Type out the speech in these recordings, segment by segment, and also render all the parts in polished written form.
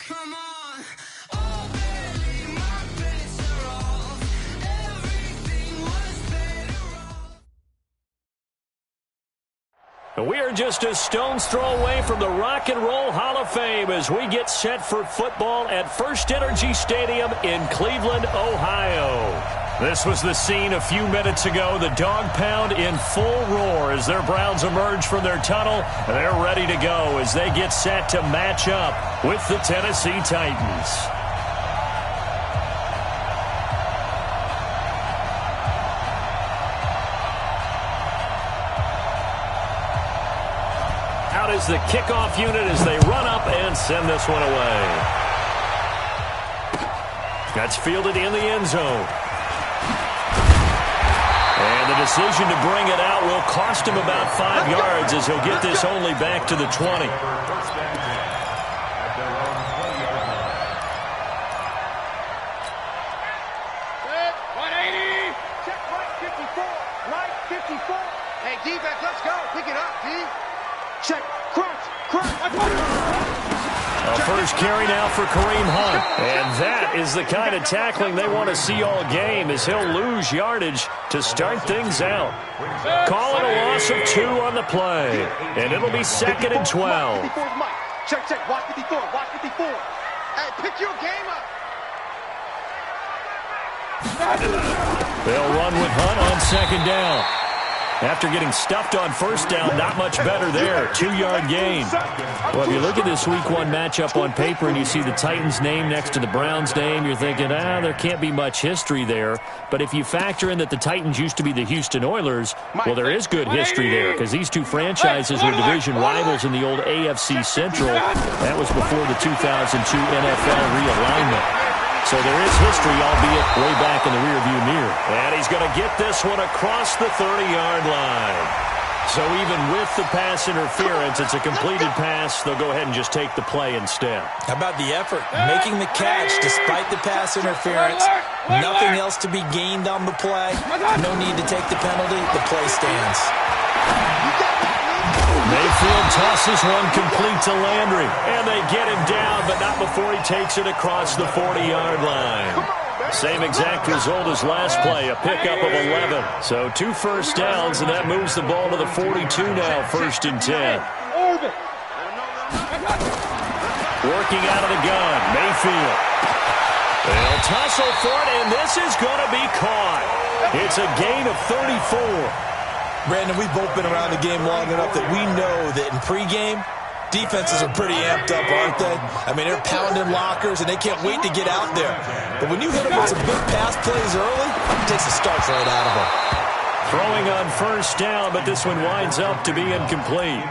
Come on. Oh, baby, my bets are off. Everything was better off. We are just a stone's throw away from the Rock and Roll Hall of Fame as we get set for football at First Energy Stadium in Cleveland, Ohio. This was the scene a few minutes ago. The dog pound in full roar as their Browns emerge from their tunnel. They're ready to go as they get set to match up with the Tennessee Titans. Out is the kickoff unit as they run up and send this one away. That's fielded in the end zone. And the decision to bring it out will cost him about 5 yards as he'll get this only back to the 20. Hey, defense, let's go. Pick it up, D. Check. Crunch. A first carry now for Kareem Hunt. And that is the kind of tackling they want to see all game as he'll lose yardage to start things out. Call it a loss of 2 on the play. And it'll be 2nd and 12. Check. Watch 54. Hey, pick your game up. They'll run with Hunt on 2nd down. After getting stuffed on 1st down, not much better there. 2-yard gain. Well, if you look at this Week 1 matchup on paper and you see the Titans' name next to the Browns' name, you're thinking, there can't be much history there. But if you factor in that the Titans used to be the Houston Oilers, well, there is good history there because these two franchises were division rivals in the old AFC Central. That was before the 2002 NFL realignment. So there is history, albeit way back in the rearview mirror. And he's going to get this one across the 30-yard line. So even with the pass interference, it's a completed pass. They'll go ahead and just take the play instead. How about the effort? Making the catch despite the pass interference. Nothing else to be gained on the play. No need to take the penalty. The play stands. Mayfield tosses one complete to Landry. And they get him down, but not before he takes it across the 40-yard line. Same exact result as last play, a pickup of 11. So 2 first downs, and that moves the ball to the 42 now, 1st and 10. Working out of the gun, Mayfield. They'll tussle for it, and this is going to be caught. It's a gain of 34. Brandon, we've both been around the game long enough that we know that in pregame, defenses are pretty amped up, aren't they? I mean, they're pounding lockers, and they can't wait to get out there. But when you hit them with some big pass plays early, it takes the starch right out of them. Throwing on 1st down, but this one winds up to be incomplete.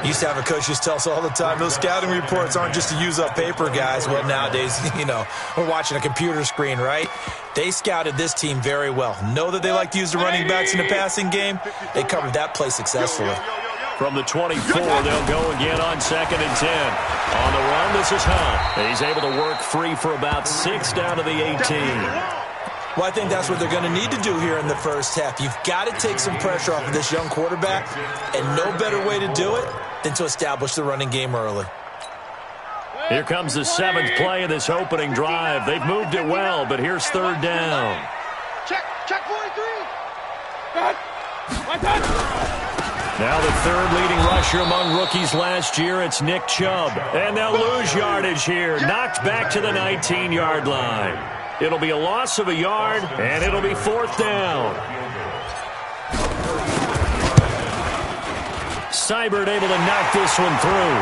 Used to have a coach just tell us all the time, those scouting reports aren't just to use up paper, guys. Well, nowadays, we're watching a computer screen, right? They scouted this team very well. Know that they like to use the running backs in the passing game. They covered that play successfully. From the 24, they'll go again on 2nd and 10. On the run, this is Hunt. He's able to work free for about 6 down to the 18. Well, I think that's what they're going to need to do here in the first half. You've got to take some pressure off of this young quarterback, and no better way to do it than to establish the running game early. Here comes the 7th play of this opening drive. They've moved it well, but here's 3rd down. Check 43. Now the 3rd leading rusher among rookies last year, it's Nick Chubb. And they'll lose yardage here, knocked back to the 19-yard line. It'll be a loss of a yard, and it'll be 4th down. Seibert able to knock this one through.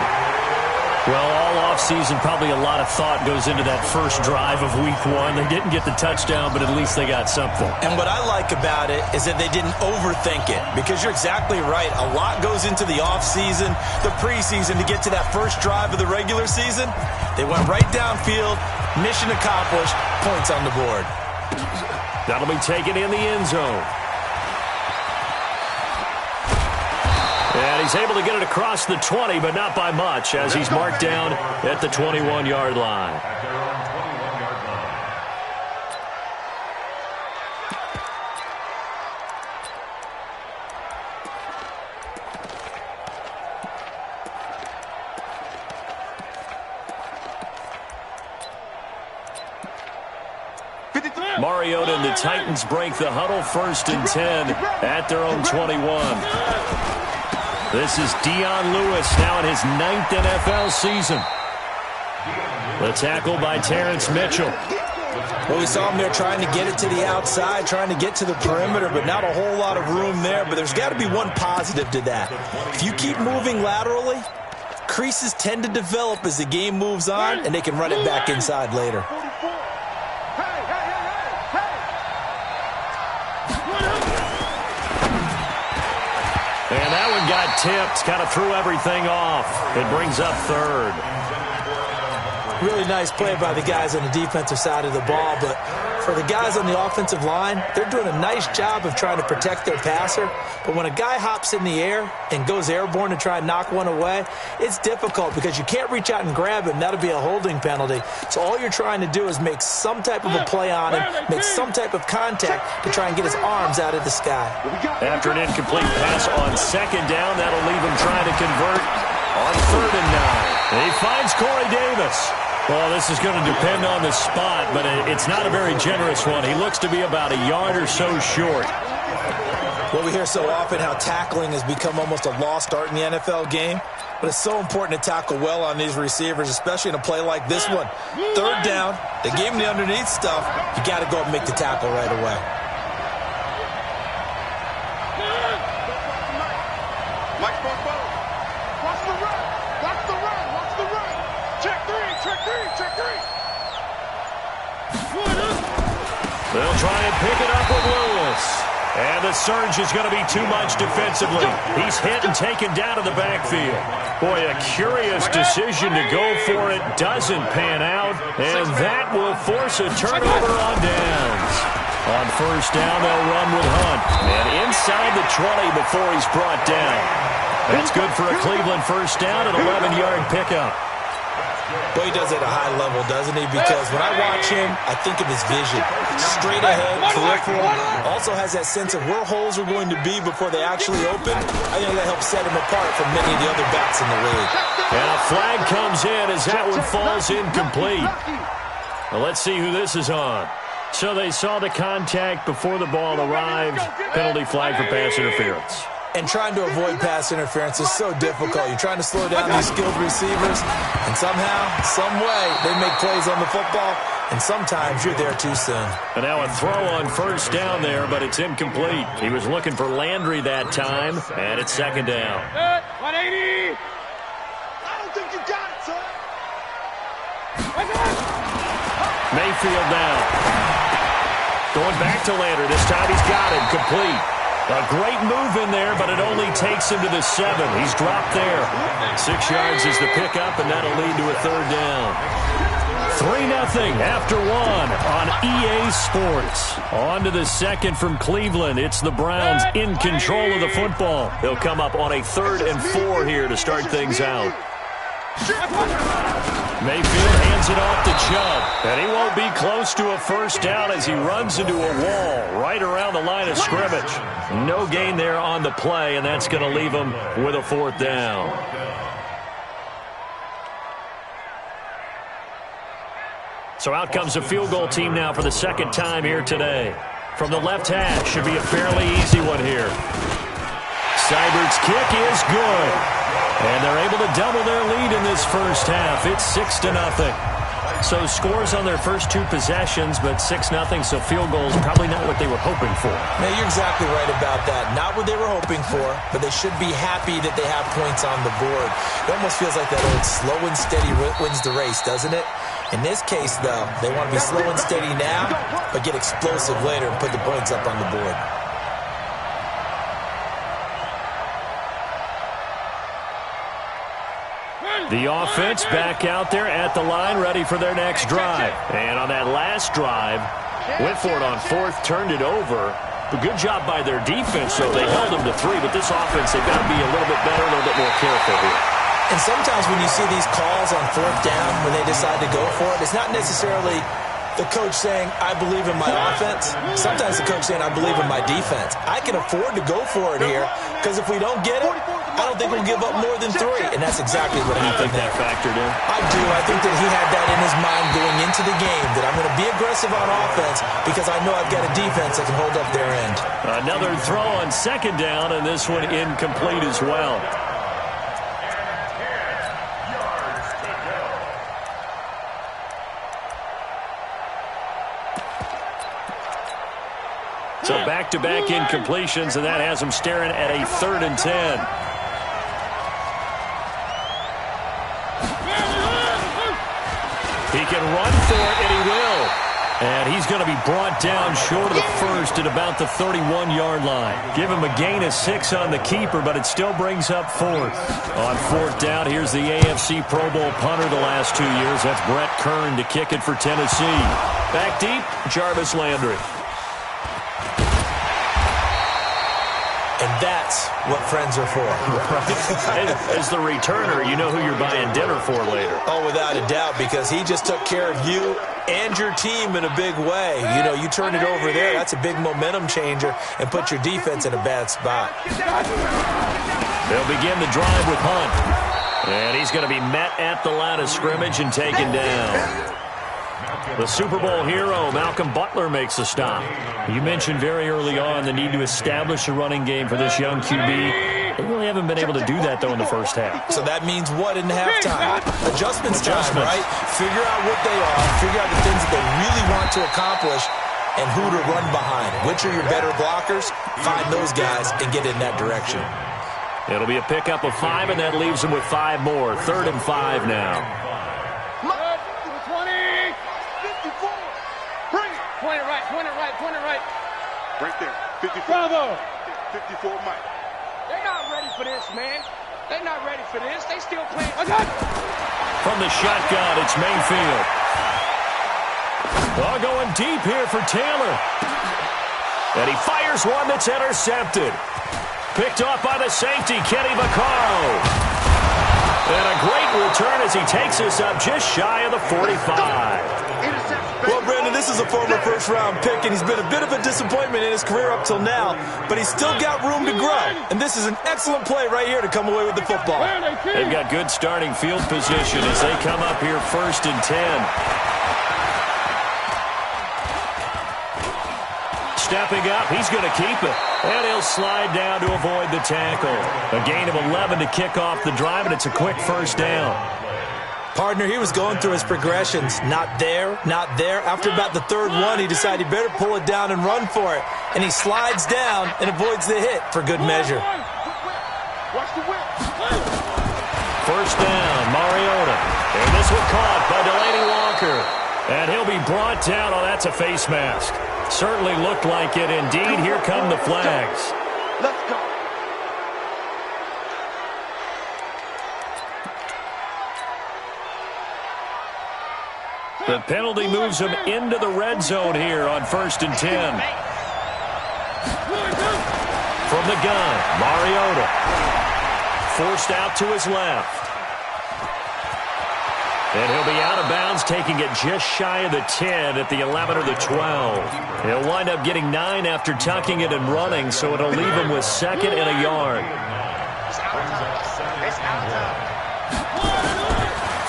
Well, all offseason, probably a lot of thought goes into that first drive of Week 1. They didn't get the touchdown, but at least they got something. And what I like about it is that they didn't overthink it, because you're exactly right. A lot goes into the offseason, the preseason, to get to that first drive of the regular season. They went right downfield, mission accomplished, points on the board. That'll be taken in the end zone. And he's able to get it across the 20, but not by much, as he's marked down at the 21-yard line. Mariota and the Titans break the huddle, 1st and 10 at their own 21. This is Dion Lewis now in his 9th NFL season. The tackle by Terrence Mitchell. Well, we saw him there trying to get it to the outside, trying to get to the perimeter, but not a whole lot of room there. But there's got to be one positive to that. If you keep moving laterally, creases tend to develop as the game moves on, and they can run it back inside later. And that one got tipped, kind of threw everything off. It brings up 3rd. Really nice play by the guys on the defensive side of the ball, but for the guys on the offensive line, they're doing a nice job of trying to protect their passer. But when a guy hops in the air and goes airborne to try and knock one away, it's difficult because you can't reach out and grab him. That'll be a holding penalty. So all you're trying to do is make some type of a play on him, make some type of contact to try and get his arms out of the sky. After an incomplete pass on 2nd down, that'll leave him trying to convert on 3rd and 9. He finds Corey Davis. Well, this is going to depend on the spot, but it's not a very generous one. He looks to be about a yard or so short. Well, we hear so often how tackling has become almost a lost art in the NFL game, but it's so important to tackle well on these receivers, especially in a play like this one. 3rd down, they gave him the underneath stuff. You got to go and make the tackle right away. They'll try and pick it up with Lewis. And the surge is going to be too much defensively. He's hit and taken down to the backfield. Boy, a curious decision to go for it. Doesn't pan out. And that will force a turnover on downs. On 1st down, they'll run with Hunt. And inside the 20 before he's brought down. That's good for a Cleveland 1st down, an 11-yard pickup. Well, he does it at a high level, doesn't he? Because when I watch him, I think of his vision. Straight ahead, peripheral. Also has that sense of where holes are going to be before they actually open. I think that helps set him apart from many of the other backs in the league. And a flag comes in as that one falls incomplete. Well, let's see who this is on. So they saw the contact before the ball arrived. Penalty flag for pass interference. And trying to avoid pass interference is so difficult. You're trying to slow down these skilled receivers, and somehow, some way, they make plays on the football, and sometimes you're there too soon. And now a throw on 1st down there, but it's incomplete. He was looking for Landry that time, and it's 2nd down. 180! I don't think you got it, son. Mayfield now. Going back to Landry. This time he's got it. Complete. A great move in there, but it only takes him to the 7. He's dropped there. 6 yards is the pickup, and that'll lead to a 3rd down. 3-0 after 1 on EA Sports. On to the 2nd from Cleveland. It's the Browns in control of the football. They'll come up on a 3rd and 4 here to start things out. Mayfield hands it off to Chubb, and he won't be close to a 1st down as he runs into a wall right around the line of scrimmage. No gain there on the play, and that's going to leave him with a 4th down. So out comes a field goal team now for the 2nd time here today. From the left hash, should be a fairly easy one here. Seibert's kick is good. And they're able to double their lead in this 1st half. It's 6-0. So scores on their first 2 possessions, but 6-0, so field goals probably not what they were hoping for. Now, you're exactly right about that. Not what they were hoping for, but they should be happy that they have points on the board. It almost feels like that old slow and steady wins the race, doesn't it? In this case, though, they want to be slow and steady now, but get explosive later and put the points up on the board. The offense back out there at the line, ready for their next drive. And on that last drive, went for it on 4th, turned it over. A good job by their defense, so they held them to 3. But this offense, they've got to be a little bit better, a little bit more careful here. And sometimes when you see these calls on 4th down, when they decide to go for it, it's not necessarily the coach saying, I believe in my offense. Sometimes the coach saying, I believe in my defense. I can afford to go for it here, because if we don't get it, I don't think we'll give up more than 3. And that's exactly what happened there. You think that factored in? I do. I think that he had that in his mind going into into the game that I'm going to be aggressive on offense because I know I've got a defense that can hold up their end. Another throw on second down, and this one incomplete as well. So back-to-back incompletions, and that has him staring at a 3rd and 10. He can run for it, and he will. And he's going to be brought down short of the first at about the 31-yard line. Give him a gain of 6 on the keeper, but it still brings up 4th. On 4th down, here's the AFC Pro Bowl punter the last 2 years. That's Brett Kern to kick it for Tennessee. Back deep, Jarvis Landry. And that's what friends are for. As the returner, you know who you're buying dinner for later. Oh, without a doubt, because he just took care of you and your team in a big way. You know, you turn it over there, that's a big momentum changer, and put your defense in a bad spot. They'll begin the drive with Hunt. And he's going to be met at the line of scrimmage and taken down. The Super Bowl hero, Malcolm Butler, makes a stop. You mentioned very early on the need to establish a running game for this young QB. They really haven't been able to do that, though, in the first half. So that means what in halftime? Adjustments time, right? Figure out what they are, figure out the things that they really want to accomplish, and who to run behind. Which are your better blockers? Find those guys and get in that direction. It'll be a pickup of 5, and that leaves them with 5 more. 3rd and 5 now. 20 right. Right there. 54. Bravo. 54 Mike. They're not ready for this, man. They're not ready for this. They still playing. From the shotgun, it's Mayfield. Oh, going deep here for Taylor. And he fires one that's intercepted. Picked off by the safety, Kenny Vaccaro. And a great return as he takes us up just shy of the 45. Well, Brandon, this is a former first-round pick, and he's been a bit of a disappointment in his career up till now, but he's still got room to grow. And this is an excellent play right here to come away with the football. They've got good starting field position as they come up here 1st and 10. Stepping up, he's going to keep it. And he'll slide down to avoid the tackle. A gain of 11 to kick off the drive, and it's a quick 1st down. Partner, he was going through his progressions. Not there, not there. After about the 3rd one, he decided he better pull it down and run for it. And he slides down and avoids the hit for good measure. 1st down, Mariota. And this one caught by Delaney Walker. And he'll be brought down. Oh, that's a face mask. Certainly looked like it. Indeed, here come the flags. Let's go. The penalty moves him into the red zone here on 1st and 10. From the gun, Mariota. Forced out to his left. And he'll be out of bounds, taking it just shy of the 10 at the 11 or the 12. He'll wind up getting 9 after tucking it and running, so it'll leave him with 2nd and a yard.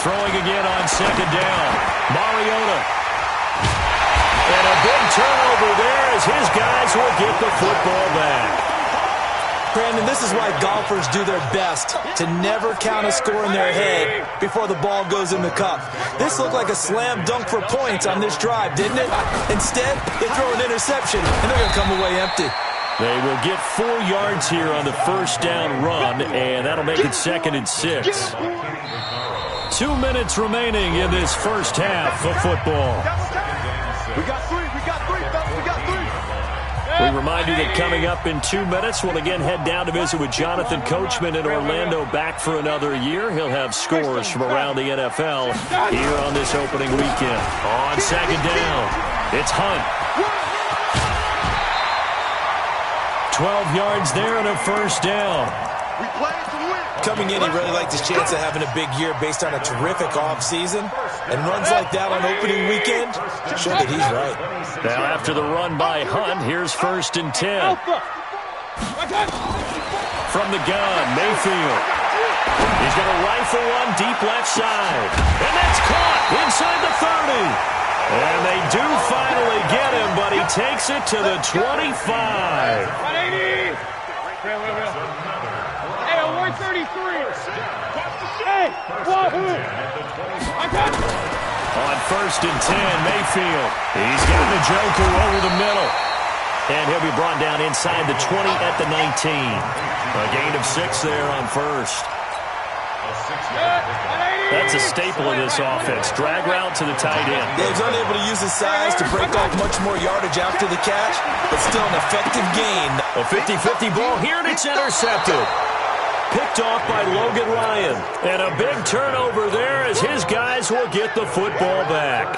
Throwing again on 2nd down. Mariota. And a big turnover there as his guys will get the football back. Brandon, this is why golfers do their best to never count a score in their head before the ball goes in the cup. This looked like a slam dunk for points on this drive, didn't it? Instead, they throw an interception, and they're going to come away empty. They will get 4 yards here on the 1st down run, and that'll make it 2nd and 6. 2 minutes remaining in this 1st half of football. We got 3, fellas, we got 3. We remind you that coming up in 2 minutes, we'll again head down to visit with Jonathan Coachman in Orlando, back for another year. He'll have scores from around the NFL here on this opening weekend. On 2nd down, it's Hunt. 12 yards there and a 1st down. We playing to win. Coming in, he really liked his chance of having a big year based on a terrific offseason. And runs like that on opening weekend show that he's right. Now after the run by Hunt, here's 1st and 10. From the gun, Mayfield. He's going to rifle one deep left side. And that's caught inside the 30. do finally get him, but he takes it to the 25. Hey, 133. Hey, wahoo! I got it. On 1st and 10, Mayfield. He's got the Joker over the middle. And he'll be brought down inside the 20 at the 19. A gain of 6 there on 1st. That's a staple of this offense. Drag route to the tight end. Yeah, he's unable to use his size to break off much more yardage after the catch, but still an effective gain. A 50-50 ball here, and it's intercepted. Picked off by Logan Ryan. And a big turnover there as his guys will get the football back.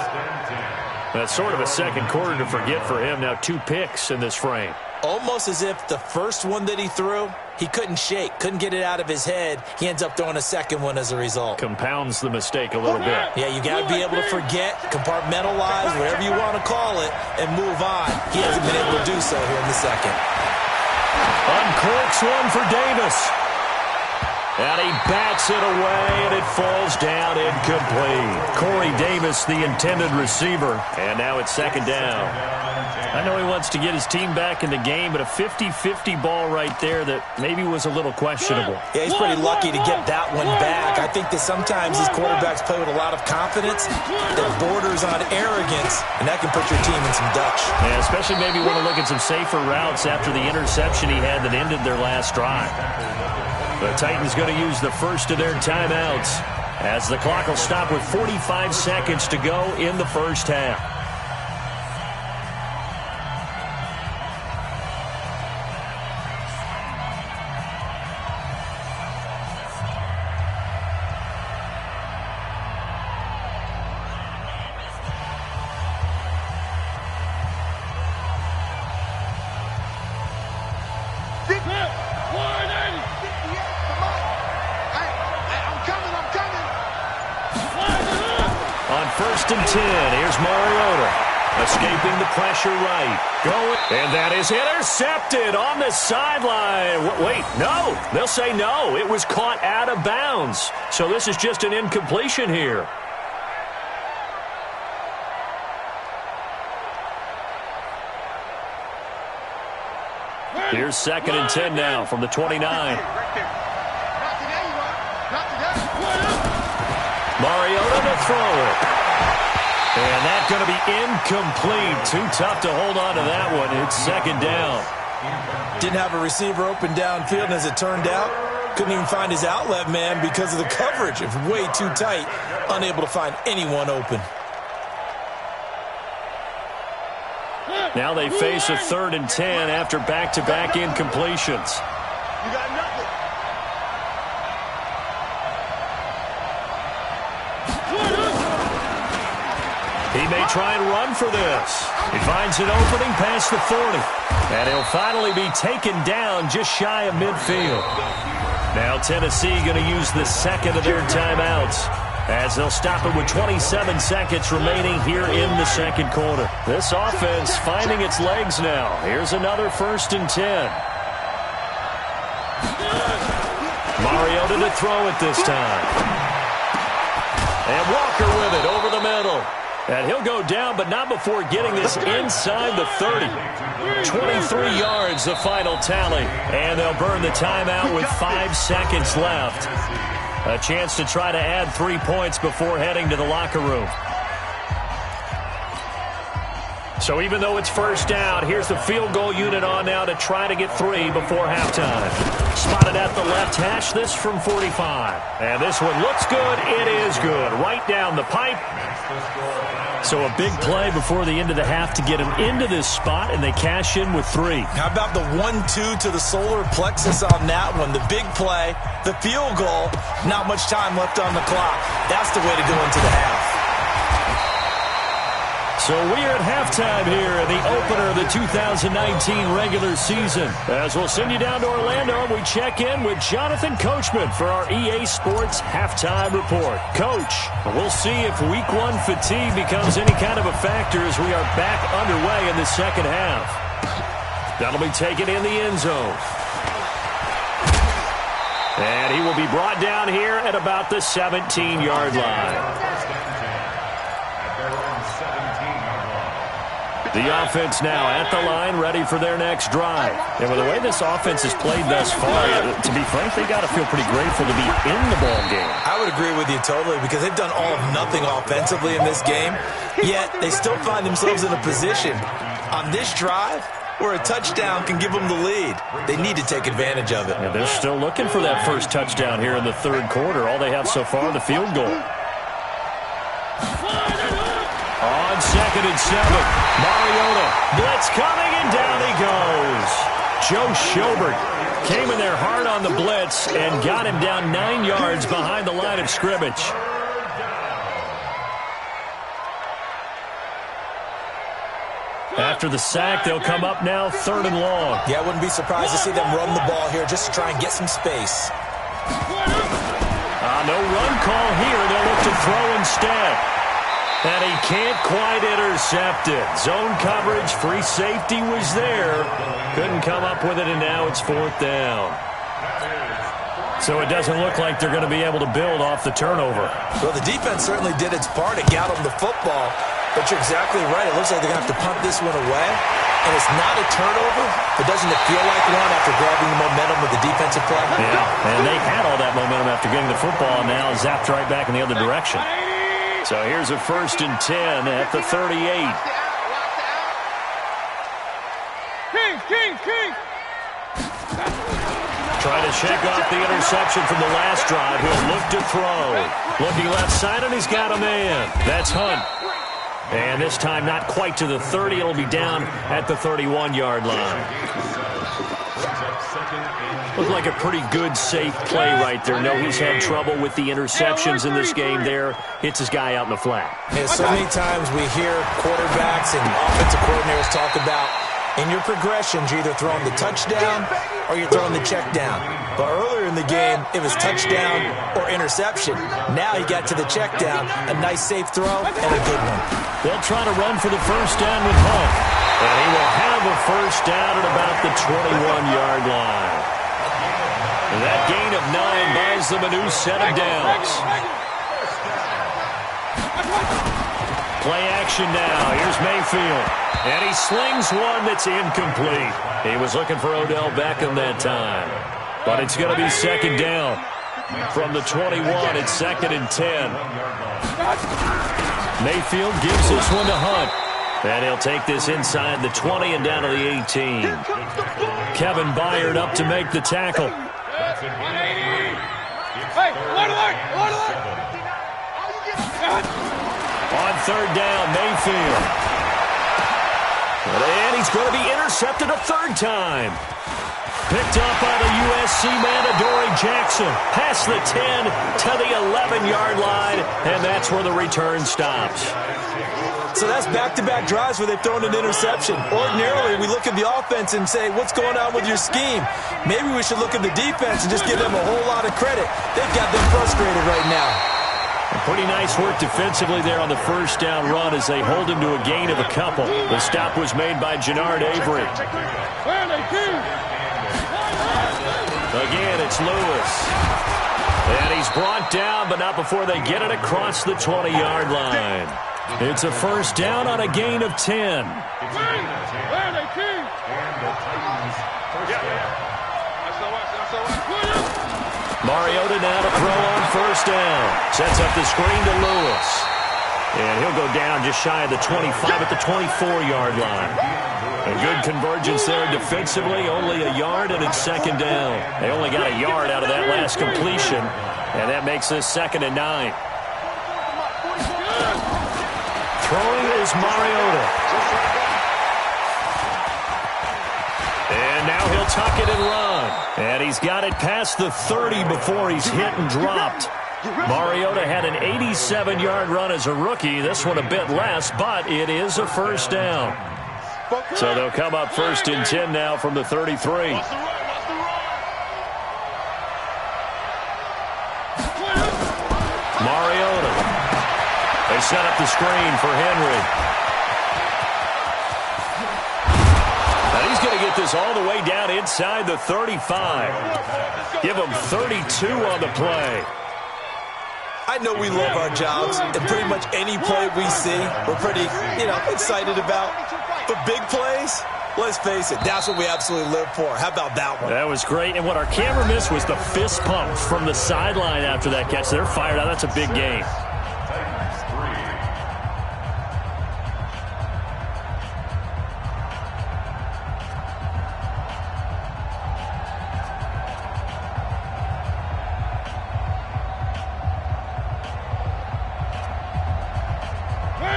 That's sort of a second quarter to forget for him. Now 2 picks in this frame. Almost as if the first one that he threw, he couldn't shake, couldn't get it out of his head. He ends up throwing a second one as a result. Compounds the mistake a little bit. Yeah, you got to be able to forget, compartmentalize, whatever you want to call it, and move on. He hasn't been able to do so here in the second. Uncorks one for Davis. And he bats it away, and it falls down incomplete. Corey Davis, the intended receiver. And now it's 2nd down. I know he wants to get his team back in the game, but a 50-50 ball right there that maybe was a little questionable. Yeah, he's pretty lucky to get that one back. I think that sometimes these quarterbacks play with a lot of confidence that borders on arrogance, and that can put your team in some Dutch. Yeah, especially maybe want to look at some safer routes after the interception he had that ended their last drive. The Titans going to use the first of their timeouts as the clock will stop with 45 seconds to go in the first half. On 1st and 10, here's Mariota. Escaping the pressure right. Going, and that is intercepted on the sideline. Wait, no. They'll say no. It was caught out of bounds. So this is just an incompletion here. Here's 2nd and 10 now from the 29. Mariota to throw it. And that's going to be incomplete. Too tough to hold on to that one. It's 2nd down. Didn't have a receiver open downfield, and as it turned out, couldn't even find his outlet man because of the coverage. It was way too tight, unable to find anyone open. Now they face a 3rd and 10 after back-to-back incompletions. You got nothing. He may try and run for this. He finds an opening past the 40. And he'll finally be taken down just shy of midfield. Now Tennessee going to use the 2nd of their timeouts as they'll stop it with 27 seconds remaining here in the 2nd quarter. This offense finding its legs now. Here's another 1st and 10. Mariota to throw it this time. And Walker with it over the middle. And he'll go down, but not before getting this inside the 30. 23 yards, the final tally. And they'll burn the timeout with 5 seconds left. A chance to try to add 3 points before heading to the locker room. So even though it's 1st down, here's the field goal unit on now to try to get 3 before halftime. Spotted at the left hash, this from 45. And this one looks good. It is good. Right down the pipe. So a big play before the end of the half to get him into this spot, and they cash in with 3. How about the 1-2 to the solar plexus on that one? The big play, the field goal, not much time left on the clock. That's the way to go into the half. So we are at halftime here in the opener of the 2019 regular season. As we'll send you down to Orlando, we check in with Jonathan Coachman for our EA Sports Halftime Report. Coach, we'll see if Week 1 fatigue becomes any kind of a factor as we are back underway in the second half. That'll be taken in the end zone. And he will be brought down here at about the 17-yard line. The offense now at the line, ready for their next drive. And with the way this offense has played thus far, to be frank, they got to feel pretty grateful to be in the ball game. I would agree with you totally because they've done all of nothing offensively in this game, yet they still find themselves in a position on this drive where a touchdown can give them the lead. They need to take advantage of it. And they're still looking for that first touchdown here in the third quarter. All they have so far, the field goal. On 2nd and 7, Mariota, blitz coming, and down he goes. Joe Schobert came in there hard on the blitz and got him down 9 yards behind the line of scrimmage. After the sack, they'll come up now 3rd and long. Yeah, I wouldn't be surprised to see them run the ball here just to try and get some space. No run call here. They'll look to throw instead. And he can't quite intercept it. Zone coverage, free safety was there. Couldn't come up with it, and now it's 4th down. So it doesn't look like they're going to be able to build off the turnover. Well, the defense certainly did its part to get them the football. But you're exactly right. It looks like they're going to have to punt this one away. And it's not a turnover, but doesn't it feel like one after grabbing the momentum with the defensive play? Yeah, and they had all that momentum after getting the football, and now zapped right back in the other direction. So here's a 1st and 10 at the 38. King. Trying to shake off the interception from the last drive. He'll look to throw. Looking left side, and he's got a man. That's Hunt. And this time not quite to the 30. It'll be down at the 31-yard line. Looked like a pretty good, safe play right there. No, he's had trouble with the interceptions in this game there. Hits his guy out in the flat. And so many times we hear quarterbacks and offensive coordinators talk about in your progressions, you're either throwing the touchdown or you're throwing the check down. But earlier in the game, it was touchdown or interception. Now he got to the check down, a nice safe throw, and a good one. They'll try to run for the first down with Hunt. And he will have a first down at about the 21-yard line. And that gain of 9 buys them a new set of downs. Play action now. Here's Mayfield. And he slings one that's incomplete. He was looking for Odell Beckham that time. But it's going to be 2nd down. From the 21, it's 2nd and 10. Mayfield gives this one to Hunt. And he'll take this inside the 20 and down to the 18. Kevin Byard up to make the tackle. On 3rd down, Mayfield. And he's going to be intercepted a 3rd time. Picked up by the USC man, Adoree Jackson. Past the 10 to the 11-yard line, and that's where the return stops. So that's back-to-back drives where they've thrown an interception. Ordinarily, we look at the offense and say, what's going on with your scheme? Maybe we should look at the defense and just give them a whole lot of credit. They've got them frustrated right now. Pretty nice work defensively there on the first down run as they hold him to a gain of a couple. The stop was made by Jannard Avery. Again, it's Lewis. And he's brought down, but not before they get it across the 20-yard line. It's a first down on a gain of 10. Mariota now to throw on first down. Sets up the screen to Lewis. And he'll go down just shy of the 25 at the 24-yard line. A good convergence there defensively, only a yard, and it's 2nd down. They only got a yard out of that last completion, and that makes this 2nd and 9. Throwing is Mariota. And now he'll tuck it and run. And he's got it past the 30 before he's hit and dropped. Mariota had an 87-yard run as a rookie. This one a bit less, but it is a first down. So they'll come up 1st and 10 now from the 33. Mariota. They set up the screen for Henry. Now he's going to get this all the way down inside the 35. Give him 32 on the play. I know we love our jobs, and pretty much any play we see, we're pretty, excited about. But big plays, let's face it, that's what we absolutely live for. How about that one? That was great. And what our camera missed was the fist pump from the sideline after that catch. They're fired out. That's a big game.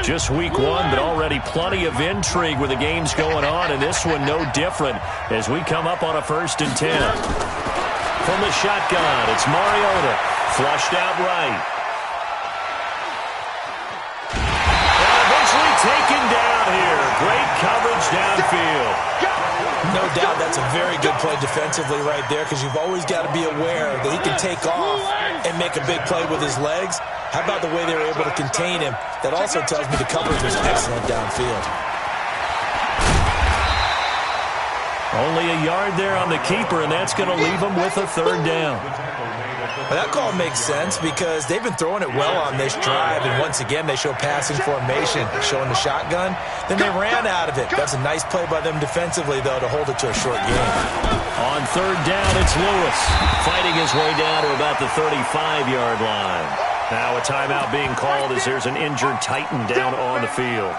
Just week one, but already plenty of intrigue with the games going on, and this one no different as we come up on a 1st and 10. From the shotgun, it's Mariota, flushed out right. And eventually taken down here. Great coverage downfield. No doubt that's a very good play defensively right there, because you've always got to be aware that he can take off and make a big play with his legs. How about the way they were able to contain him? That also tells me the coverage was excellent downfield. Only a yard there on the keeper, and that's going to leave him with a 3rd down. Well, that call makes sense because they've been throwing it well on this drive, and once again they show passing formation, showing the shotgun. Then they ran out of it. That's a nice play by them defensively, though, to hold it to a short game. On 3rd down, it's Lewis, fighting his way down to about the 35-yard line. Now a timeout being called as there's an injured Titan down on the field.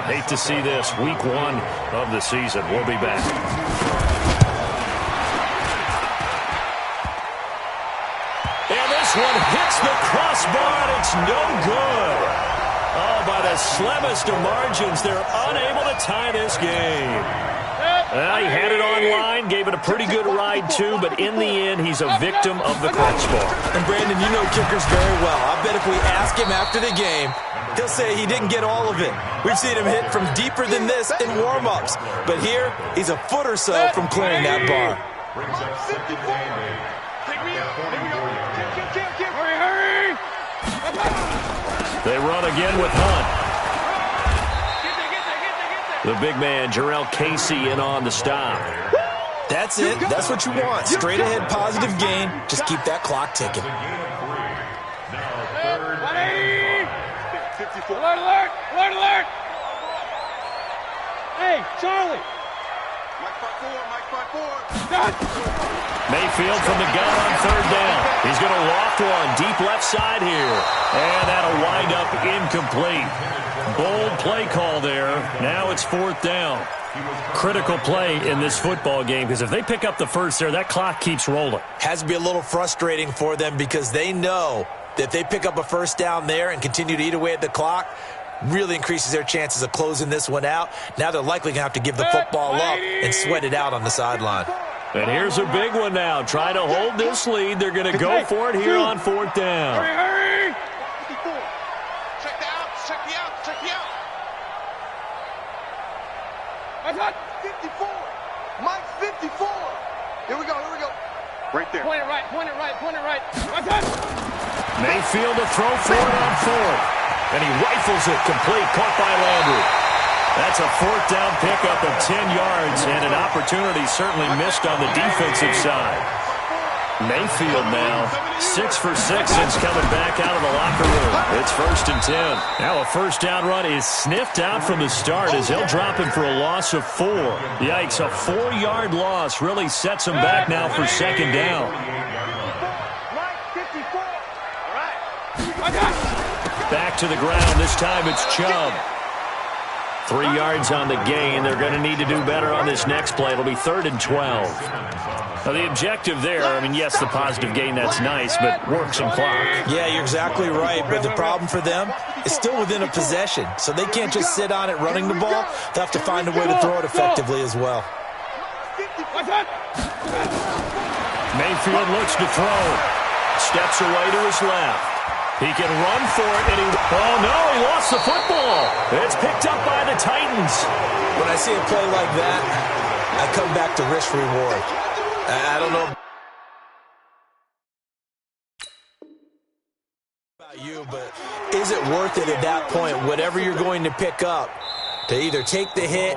Hate to see this. Week one of the season. We'll be back. And this one hits the crossbar, and it's no good. Oh, by the slimmest of margins, they're unable to tie this game. Well, he had it online, gave it a pretty good ride, too, but in the end, he's a victim of the crossbar. And, Brandon, you know kickers very well. I bet if we ask him after the game, he'll say he didn't get all of it. We've seen him hit from deeper than this in warm-ups. But here, he's a foot or so from clearing that bar. They run again with Hunt. The big man, Jarrell Casey, in on the stop. That's it. That's what you want. Straight ahead, positive gain. Just keep that clock ticking. Alert, alert! Alert, alert! Hey, Charlie! Mike 5-4, Mike 5-4. Mayfield from the gun on 3rd down. He's going to loft one deep left side here. And that'll wind up incomplete. Bold play call there. Now it's 4th down. Critical play in this football game, because if they pick up the first there, that clock keeps rolling. Has to be a little frustrating for them because they know that if they pick up a 1st down there and continue to eat away at the clock, really increases their chances of closing this one out. Now they're likely going to have to give the football up and sweat it out on the sideline. And here's a big one now. Trying to hold this lead. They're going to go for it here on 4th down. Hurry, hurry! 54. Check the out, check the out, check the out. That's hot. 54. Mike 54. Here we go, here we go. Right there. Point it right, point it right, point it right. That's hot. Mayfield to throw for it on 4th. And he rifles it complete. Caught by Landry. That's a 4th down pickup of 10 yards, and an opportunity certainly missed on the defensive side. Mayfield now 6 for 6 since coming back out of the locker room. It's 1st and 10. Now a 1st down run is sniffed out from the start as they'll drop him for a loss of 4. Yikes, a 4-yard loss really sets him back now for 2nd down. Mike 54. All right. Back to the ground. This time it's Chubb. 3 yards on the gain. They're going to need to do better on this next play. It'll be 3rd and 12. Now, the objective there, I mean, yes, the positive gain, that's nice, but work some clock. Yeah, you're exactly right, but the problem for them is still within a possession, so they can't just sit on it running the ball. They'll have to find a way to throw it effectively as well. Mayfield looks to throw. Steps away to his left. He can run for it, and oh no, he lost the football. It's picked up by the Titans. When I see a play like that, I come back to risk reward. I don't know about you, but is it worth it at that point, whatever you're going to pick up, to either take the hit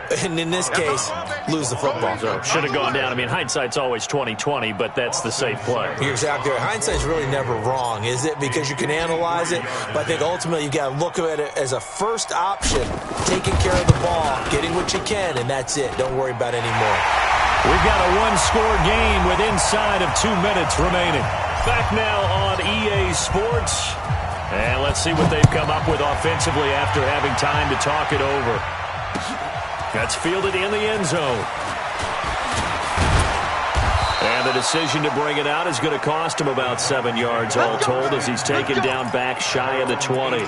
And in this case, lose the football. So should have gone down. I mean, hindsight's always 20/20, but that's the safe play. You're exactly right. Hindsight's really never wrong, is it? Because you can analyze it, but I think ultimately you got to look at it as a first option, taking care of the ball, getting what you can, and that's it. Don't worry about any more. We've got a one-score game with inside of 2 minutes remaining. Back now on EA Sports. And let's see what they've come up with offensively after having time to talk it over. That's fielded in the end zone. And the decision to bring it out is going to cost him about 7 yards all told as he's taken down back shy of the 20.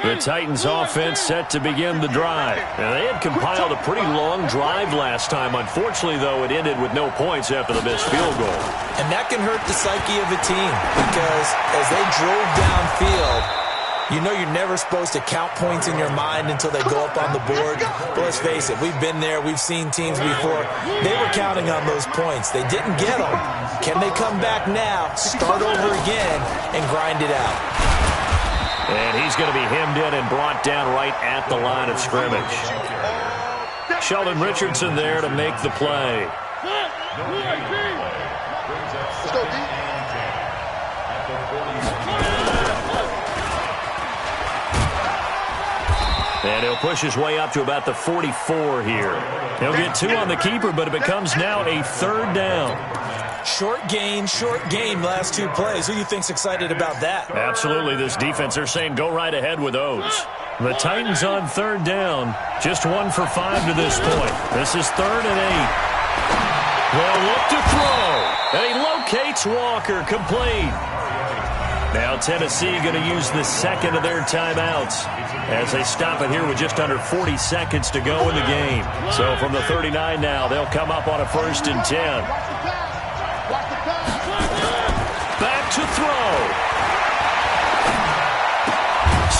The Titans offense set to begin the drive. And they had compiled a pretty long drive last time. Unfortunately, though, it ended with no points after the missed field goal. And that can hurt the psyche of a team because as they drove downfield, you know you're never supposed to count points in your mind until they go up on the board. But let's face it, we've been there. We've seen teams before. They were counting on those points. They didn't get them. Can they come back now, start over again, and grind it out? And he's going to be hemmed in and brought down right at the line of scrimmage. Sheldon Richardson there to make the play. Let's go, D. And he'll push his way up to about the 44 here. He'll get 2 on the keeper, but it becomes now a 3rd down. Short game, last 2 plays. Who do you think's excited about that? Absolutely, this defense, they're saying go right ahead with those. The Titans on 3rd down, just 1 for 5 to this point. This is 3rd and 8. They'll look to throw, and he locates Walker, complete. Now Tennessee going to use the second of their timeouts as they stop it here with just under 40 seconds to go in the game. So from the 39 now, they'll come up on a 1st and 10. Back to throw.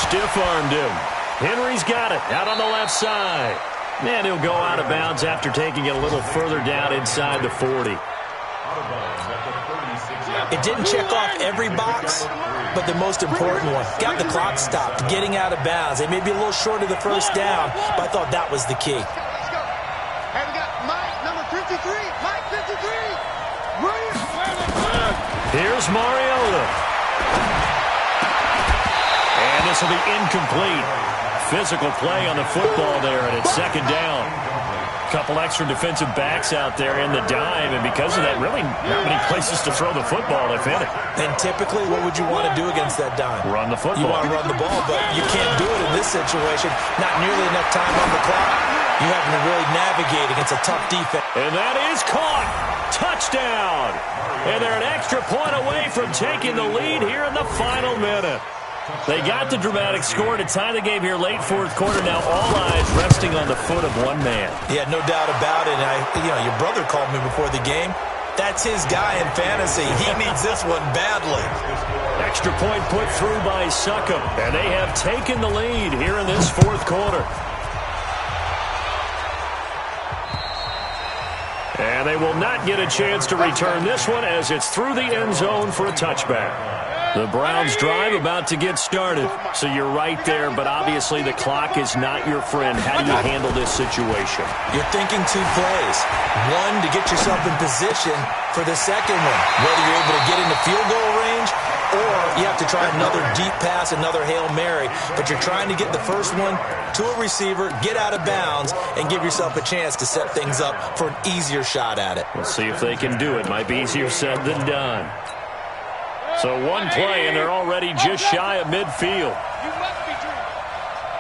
Stiff-armed him. Henry's got it out on the left side. And he'll go out of bounds after taking it a little further down inside the 40. It didn't check off every box, but the most important one. Got the clock stopped, getting out of bounds. They may be a little short of the 1st down, but I thought that was the key. Let's go. Hey, we got Mike, number 53. Mike, 53. Here's Mariota. And this will be incomplete. Physical play on the football there, and it's 2nd down. Couple extra defensive backs out there in the dime, and because of that, really not many places to throw the football, if any. And typically, what would you want to do against that dime? Run the football. You want to run the ball, but you can't do it in this situation. Not nearly enough time on the clock. You having to really navigate against a tough defense. And that is caught. Touchdown. And they're an extra point away from taking the lead here in the final minute. They got the dramatic score to tie the game here late 4th quarter. Now all eyes resting on the foot of one man. Yeah, no doubt about it. Your brother called me before the game. That's his guy in fantasy. He needs this one badly. Extra point put through by Succop. And they have taken the lead here in this 4th quarter. And they will not get a chance to return this one as it's through the end zone for a touchback. The Browns drive about to get started. So you're right there, but obviously the clock is not your friend. How do you handle this situation? You're thinking 2 plays. One, to get yourself in position for the second one. Whether you're able to get into field goal range or you have to try another deep pass, another Hail Mary. But you're trying to get the first one to a receiver, get out of bounds, and give yourself a chance to set things up for an easier shot at it. We'll see if they can do it. Might be easier said than done. So 1 play, and they're already just shy of midfield. You must be dreaming.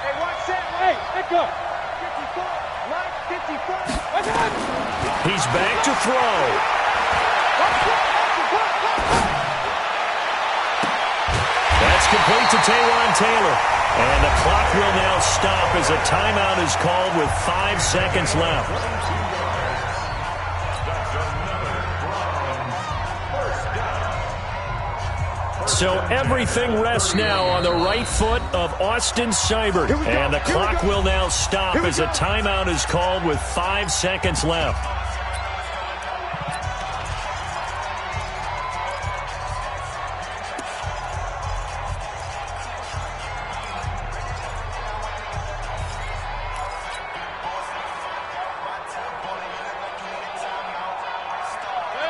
Hey, watch that. Hey, let go. 54. Mike, 54. He's back to throw. That's complete to Taywan Taylor. And the clock will now stop as a timeout is called with 5 seconds left. So everything rests now on the right foot of Austin Seibert. And the clock will now stop as a timeout is called with 5 seconds left.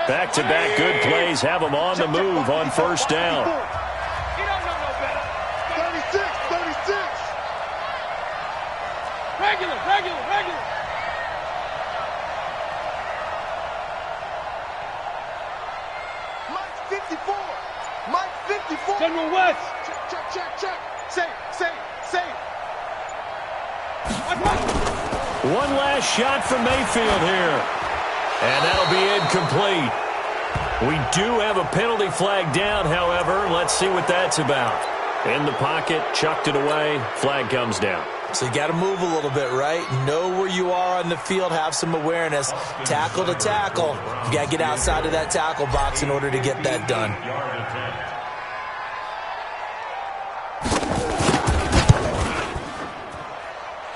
Back-to-back good plays have them on the move on first down. You don't know no better. 36. Regular. Mike 54. General West. Check. Safe. One last shot from Mayfield here. And that'll be incomplete. We do have a penalty flag down, however. Let's see what that's about. In the pocket, chucked it away. Flag comes down. So you got to move a little bit, right? Know where you are on the field, have some awareness. Tackle to tackle. You got to get outside of that tackle box in order to get that done.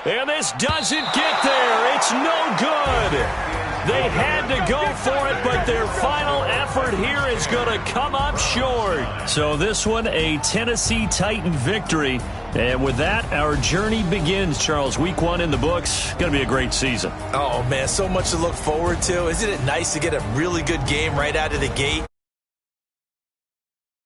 And this doesn't get there. It's no good. They had to go for it, but their final effort here is going to come up short. So this one, a Tennessee Titan victory. And with that, our journey begins, Charles. Week 1 in the books. Going to be a great season. Oh, man, so much to look forward to. Isn't it nice to get a really good game right out of the gate?